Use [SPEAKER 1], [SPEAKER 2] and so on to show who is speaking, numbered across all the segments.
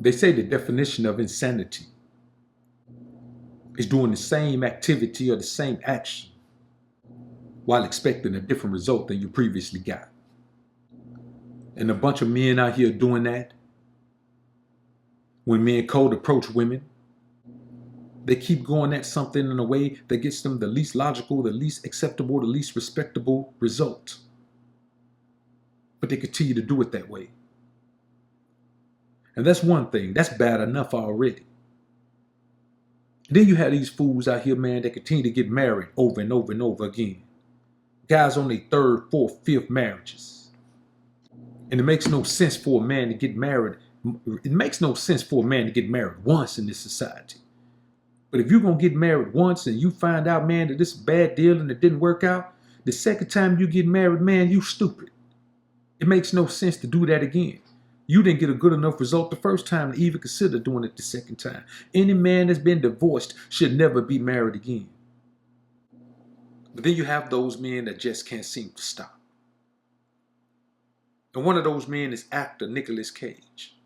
[SPEAKER 1] They say the definition of insanity is doing the same activity or the same action while expecting a different result than you previously got. And a bunch of men out here doing that. When men cold approach women, they keep going at something in a way that gets them the least logical, the least acceptable, the least respectable result. But they continue to do it that way. And that's one thing. That's bad enough already. Then you have these fools out here, man, that continue to get married over and over and over again. Guys on their third, fourth, fifth marriages. And it makes no sense for a man to get married. It makes no sense for a man to get married once in this society. But if you're going to get married once and you find out, man, that this is a bad deal and it didn't work out, the second time you get married, man, you stupid. It makes no sense to do that again. You didn't get a good enough result the first time to even consider doing it the second time. Any man that's been divorced should never be married again. But then you have those men that just can't seem to stop. And one of those men is actor Nicolas Cage.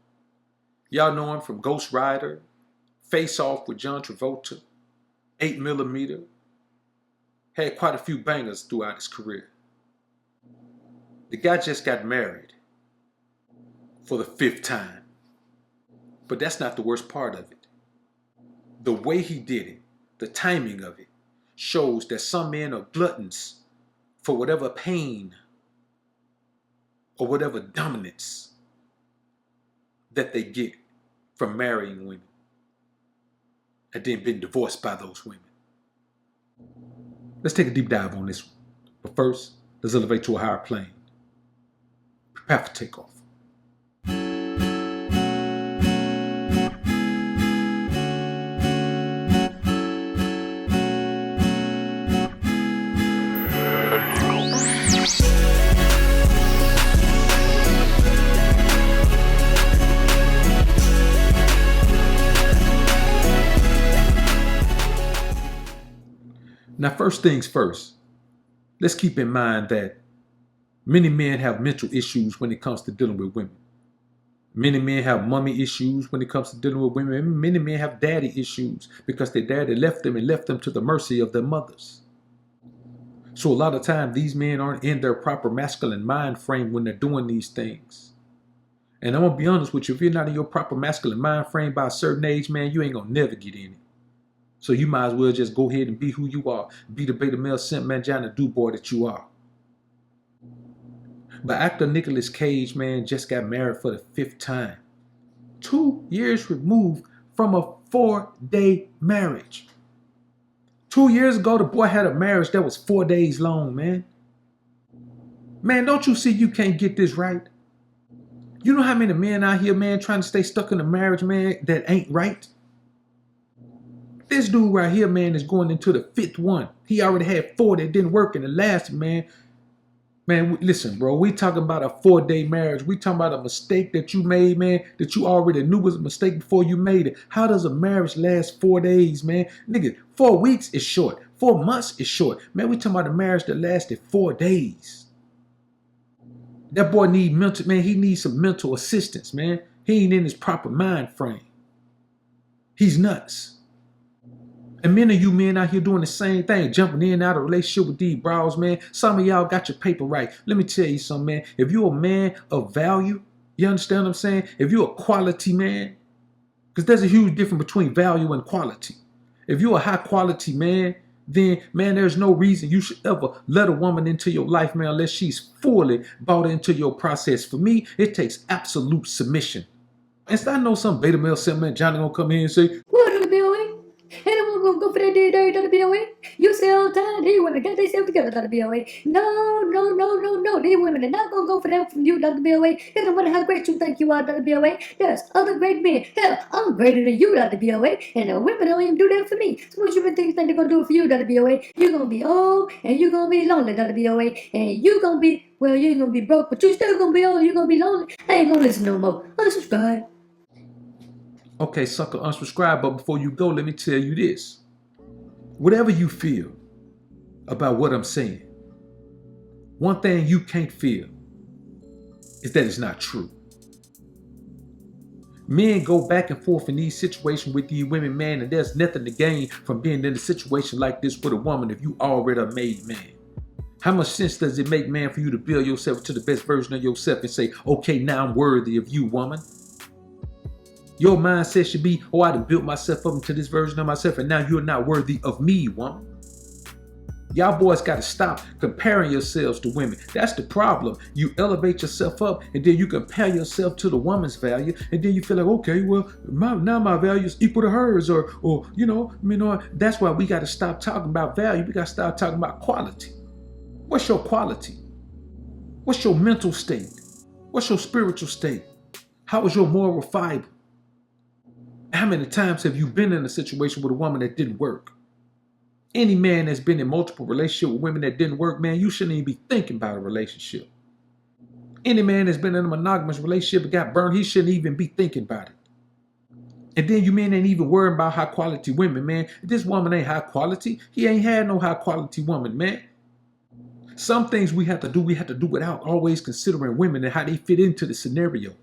[SPEAKER 1] Y'all know him from Ghost Rider, Face Off with John Travolta, 8mm. Had quite a few bangers throughout his career. The guy just got married for the 5th time. But that's not the worst part of it. The way he did it, the timing of it, shows that some men are gluttons for whatever pain or whatever dominance that they get from marrying women and then being divorced by those women. Let's take a deep dive on this one. But first, let's elevate to a higher plane. Prepare for takeoff. Now, first things first, let's keep in mind that many men have mental issues when it comes to dealing with women. Many men have mommy issues when it comes to dealing with women. Many men have daddy issues because their daddy left them and left them to the mercy of their mothers. So a lot of times these men aren't in their proper masculine mind frame when they're doing these things. And I'm going to be honest with you, if you're not in your proper masculine mind frame by a certain age, man, you ain't going to never get in it. So you might as well just go ahead and be who you are. Be the beta male simp mangina do boy that you are. But actor Nicolas Cage, man, just got married for the 5th time. 2 years removed from a 4-day marriage. 2 years ago, the boy had a marriage that was 4 days long, man. Man, don't you see you can't get this right? You know how many men out here, man, trying to stay stuck in a marriage, man, that ain't right? This dude right here, man, is going into the 5th one. He already had 4 that didn't work in the last, man. Man, listen, bro, we talking about a 4-day marriage. We talking about a mistake that you made, man, that you already knew was a mistake before you made it. How does a marriage last 4 days, man? Nigga, 4 weeks is short. 4 months is short. Man, we talking about a marriage that lasted 4 days. That boy need mental, man, he needs some mental assistance, man. He ain't in his proper mind frame. He's nuts. And many of you men out here doing the same thing, jumping in and out of a relationship with these bros, man. Some of y'all got your paper right. Let me tell you something, man. If you're a man of value, you understand what I'm saying? If you're a quality man, because there's a huge difference between value and quality. If you're a high quality man, then, man, there's no reason you should ever let a woman into your life, man, unless she's fully bought into your process. For me, it takes absolute submission. And so I know some beta male simp man Johnny gonna come here and say,
[SPEAKER 2] "What are the BOA? Anyone gonna go for that day, BOA? You say all the time, these women got themselves together, BOA. No. These women are not gonna go for that from you, BOA. It doesn't matter how great you think you are, BOA. There's other great men. Hell, I'm greater than you, BOA. And the women don't even do that for me. So what you think they're gonna do for you, BOA? You're gonna be old and you're gonna be lonely, BOA. And you're gonna be, well, you ain't gonna be broke, but you still gonna be old, you're gonna be lonely. I ain't gonna listen no more. Unsubscribe.
[SPEAKER 1] Okay, sucker, unsubscribe, but before you go, let me tell you this. Whatever you feel about what I'm saying, one thing you can't feel is that it's not true. Men go back and forth in these situations with these women, man, and there's nothing to gain from being in a situation like this with a woman if you already a made man. How much sense does it make, man, for you to build yourself to the best version of yourself and say, okay, now I'm worthy of you, woman? Your mindset should be, oh, I done built myself up into this version of myself, and now you're not worthy of me, woman. Y'all boys got to stop comparing yourselves to women. That's the problem. You elevate yourself up, and then you compare yourself to the woman's value, and then you feel like, okay, well, now my value is equal to hers, or that's why we got to stop talking about value. We got to start talking about quality. What's your quality? What's your mental state? What's your spiritual state? How is your moral fiber? How many times have you been in a situation with a woman that didn't work? Any man that's been in multiple relationships with women that didn't work, man, you shouldn't even be thinking about a relationship. Any man that's been in a monogamous relationship and got burned, he shouldn't even be thinking about it. And then you men ain't even worrying about high quality women, man. If this woman ain't high quality, he ain't had no high quality woman, man. Some things we have to do without always considering women and how they fit into the scenario.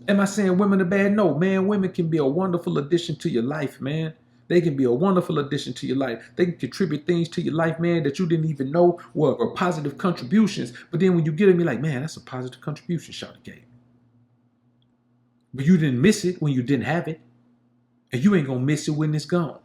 [SPEAKER 1] Am I saying women are bad? No, man. Women can be a wonderful addition to your life, man. They can be a wonderful addition to your life. They can contribute things to your life, man, that you didn't even know were positive contributions. But then when you get them, you're like, man, that's a positive contribution Shawty gave. But you didn't miss it when you didn't have it. And you ain't going to miss it when it's gone.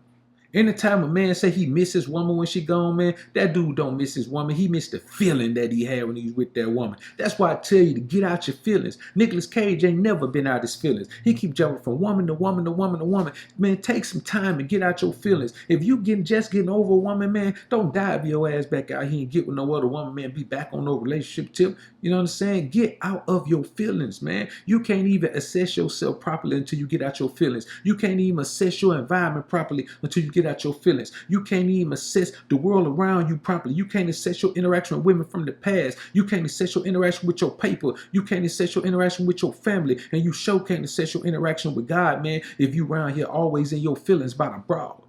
[SPEAKER 1] Anytime a man say he miss his woman when she gone, man, that dude don't miss his woman. He missed the feeling that he had when he was with that woman. That's why I tell you to get out your feelings. Nicolas Cage ain't never been out his feelings. He keep jumping from woman to woman to woman to woman. Man, take some time and get out your feelings. If you just getting over a woman, man, don't dive your ass back out here and get with no other woman, man. Be back on no relationship tip. You know what I'm saying? Get out of your feelings, man. You can't even assess yourself properly until you get out your feelings. You can't even assess your environment properly until you get out your feelings. You can't even assess the world around you properly. You can't assess your interaction with women from the past. You can't assess your interaction with your paper. You can't assess your interaction with your family. And you sure can't assess your interaction with God, man, if you around here always in your feelings about a broad.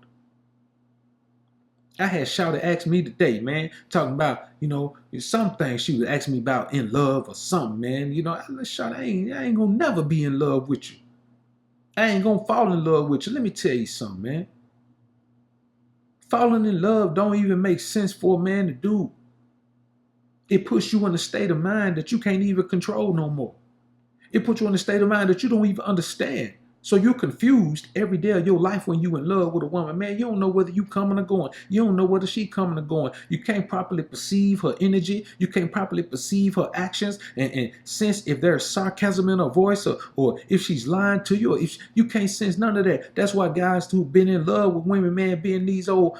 [SPEAKER 1] I had Shawty ask me today, man, talking about, some things she was asking me about in love or something, man. Shawty, I ain't gonna never be in love with you. I ain't gonna fall in love with you. Let me tell you something, man. Falling in love don't even make sense for a man to do. It puts you in a state of mind that you can't even control no more. It puts you in a state of mind that you don't even understand. So you're confused every day of your life when you in love with a woman. Man, you don't know whether you coming or going. You don't know whether she coming or going. You can't properly perceive her energy. You can't properly perceive her actions and sense if there's sarcasm in her voice or if she's lying to you. Or if you can't sense none of that. That's why guys who've been in love with women, man, being these old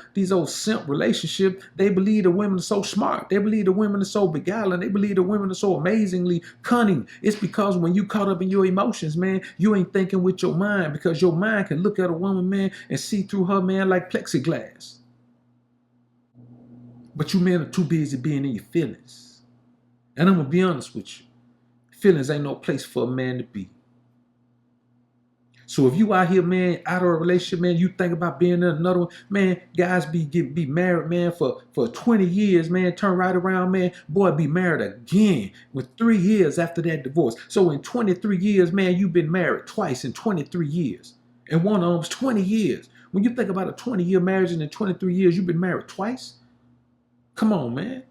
[SPEAKER 1] simp relationships, they believe the women are so smart. They believe the women are so beguiling. They believe the women are so amazingly cunning. It's because when you caught up in your emotions, man, you ain't thinking with your mind, because your mind can look at a woman, man, and see through her, man, like plexiglass. But you men are too busy being in your feelings. And I'm gonna be honest with you, feelings ain't no place for a man to be. So if you out here, man, out of a relationship, man, you think about being in another one, man, guys be married, man, for 20 years, man, turn right around, man, boy, be married again with 3 years after that divorce. So in 23 years, man, you've been married twice in 23 years. And one of them's 20 years. When you think about a 20-year marriage and in 23 years, you've been married twice? Come on, man.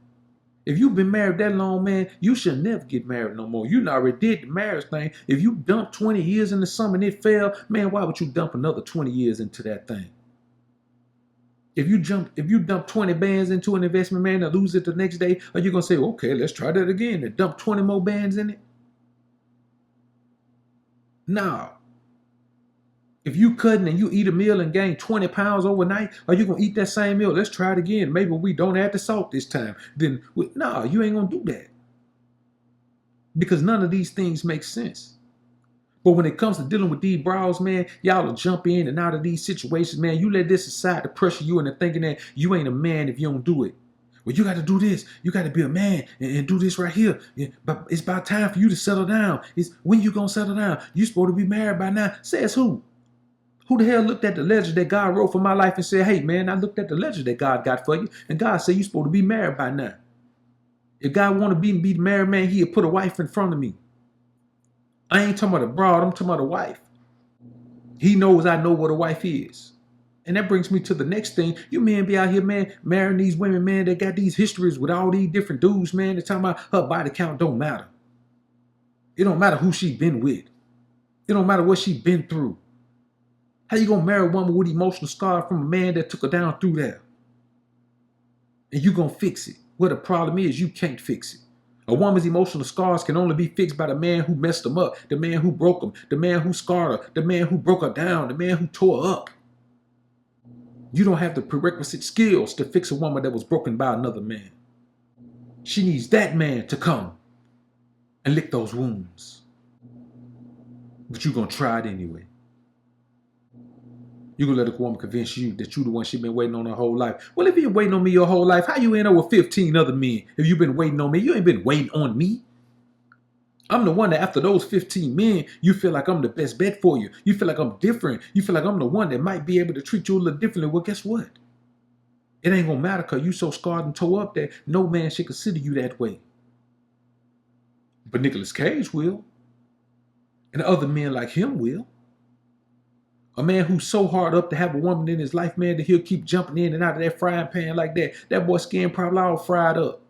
[SPEAKER 1] If you've been married that long, man, you should never get married no more. You already did the marriage thing. If you dumped 20 years into something and it failed, man, why would you dump another 20 years into that thing? If you dump 20 bands into an investment, man, and lose it the next day, are you going to say, okay, let's try that again and dump 20 more bands in it? No. If you cutting and you eat a meal and gain 20 pounds overnight, are you going to eat that same meal? Let's try it again. Maybe we don't add the salt this time. Then, no, you ain't going to do that. Because none of these things make sense. But when it comes to dealing with these bras, man, y'all will jump in and out of these situations, man. You let this aside to pressure you into thinking that you ain't a man if you don't do it. Well, you got to do this. You got to be a man and do this right here. Yeah, but it's about time for you to settle down. It's when you going to settle down? You supposed to be married by now. Says who? Who the hell looked at the ledger that God wrote for my life and said, hey, man, I looked at the ledger that God got for you, and God said you're supposed to be married by now. If God want to be the married man, he'll put a wife in front of me. I ain't talking about a broad, I'm talking about a wife. He knows I know what a wife is. And that brings me to the next thing. You men be out here, man, marrying these women, man, that got these histories with all these different dudes, man. They're talking about her body count don't matter. It don't matter who she been with. It don't matter what she been through. How you gonna marry a woman with emotional scar from a man that took her down through there? And you gonna fix it. Well, the problem is you can't fix it. A woman's emotional scars can only be fixed by the man who messed them up, the man who broke them, the man who scarred her, the man who broke her down, the man who tore her up. You don't have the prerequisite skills to fix a woman that was broken by another man. She needs that man to come and lick those wounds. But you're gonna try it anyway. You gonna let a woman convince you that you the one she been waiting on her whole life. Well, if you been waiting on me your whole life, how you end up with 15 other men? If you been waiting on me, you ain't been waiting on me. I'm the one that after those 15 men, you feel like I'm the best bet for you. You feel like I'm different. You feel like I'm the one that might be able to treat you a little differently. Well, guess what? It ain't gonna matter because you so scarred and tore up that no man should consider you that way. But Nicolas Cage will. And other men like him will. A man who's so hard up to have a woman in his life, man, that he'll keep jumping in and out of that frying pan like that. That boy's skin probably all fried up.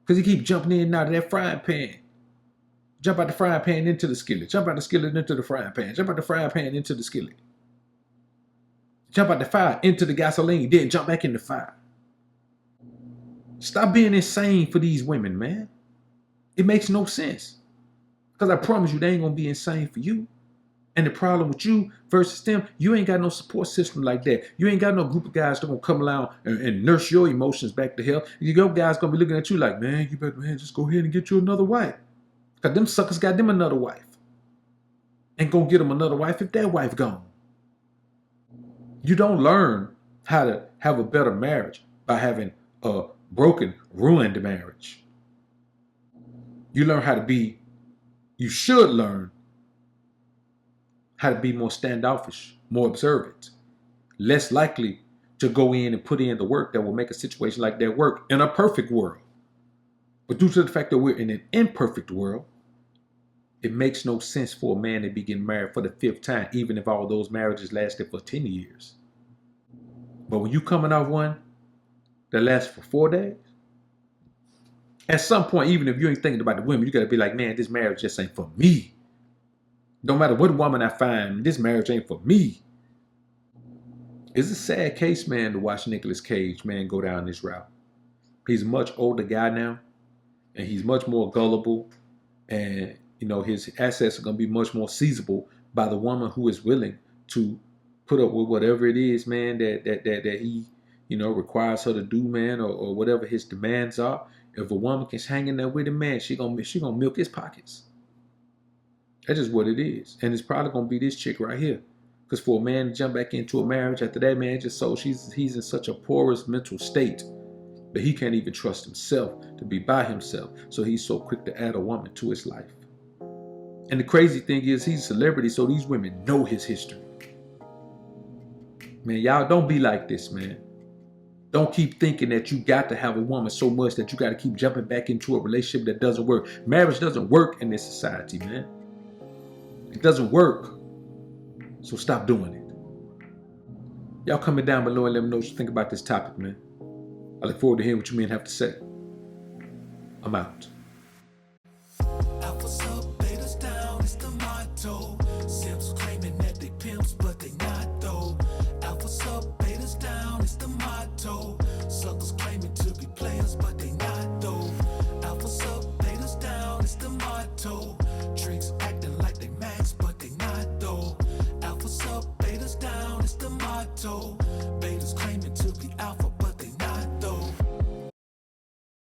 [SPEAKER 1] Because he keep jumping in and out of that frying pan. Jump out the frying pan into the skillet. Jump out the skillet into the frying pan. Jump out the frying pan into the skillet. Jump out the fire into the gasoline. Then jump back in the fire. Stop being insane for these women, man. It makes no sense. Because I promise you, they ain't going to be insane for you. And the problem with you versus them, you ain't got no support system like that. You ain't got no group of guys that gonna come along and nurse your emotions back to health. Your guys gonna be looking at you like, man, you better, man, just go ahead and get you another wife. Because them suckers got them another wife. And gonna get them another wife if that wife gone. You don't learn how to have a better marriage by having a broken, ruined marriage. You learn how to be, you should learn how to be more standoffish, more observant, less likely to go in and put in the work that will make a situation like that work in a perfect world. But due to the fact that we're in an imperfect world, it makes no sense for a man to be getting married for the 5th time, even if all those marriages lasted for 10 years. But when you coming off one that lasts for 4 days, at some point, even if you ain't thinking about the women, you got to be like, man, this marriage just ain't for me. No matter what woman I find, this marriage ain't for me. It's a sad case, man, to watch Nicolas Cage, man, go down this route. He's a much older guy now, and he's much more gullible, and, you know, his assets are going to be much more seizable by the woman who is willing to put up with whatever it is, man, that he, you know, requires her to do, man, or whatever his demands are. If a woman can hang in there with him, man, she gonna milk his pockets. That's just what it is. And it's probably going to be this chick right here. Because for a man to jump back into a marriage after that, man, just so he's in such a porous mental state that he can't even trust himself to be by himself. So he's so quick to add a woman to his life. And the crazy thing is he's a celebrity, so these women know his history. Man, y'all don't be like this, man. Don't keep thinking that you got to have a woman so much that you got to keep jumping back into a relationship that doesn't work. Marriage doesn't work in this society, man. It doesn't work. So stop doing it. Y'all comment down below and let me know what you think about this topic, man. I look forward to hearing what you men have to say. I'm out.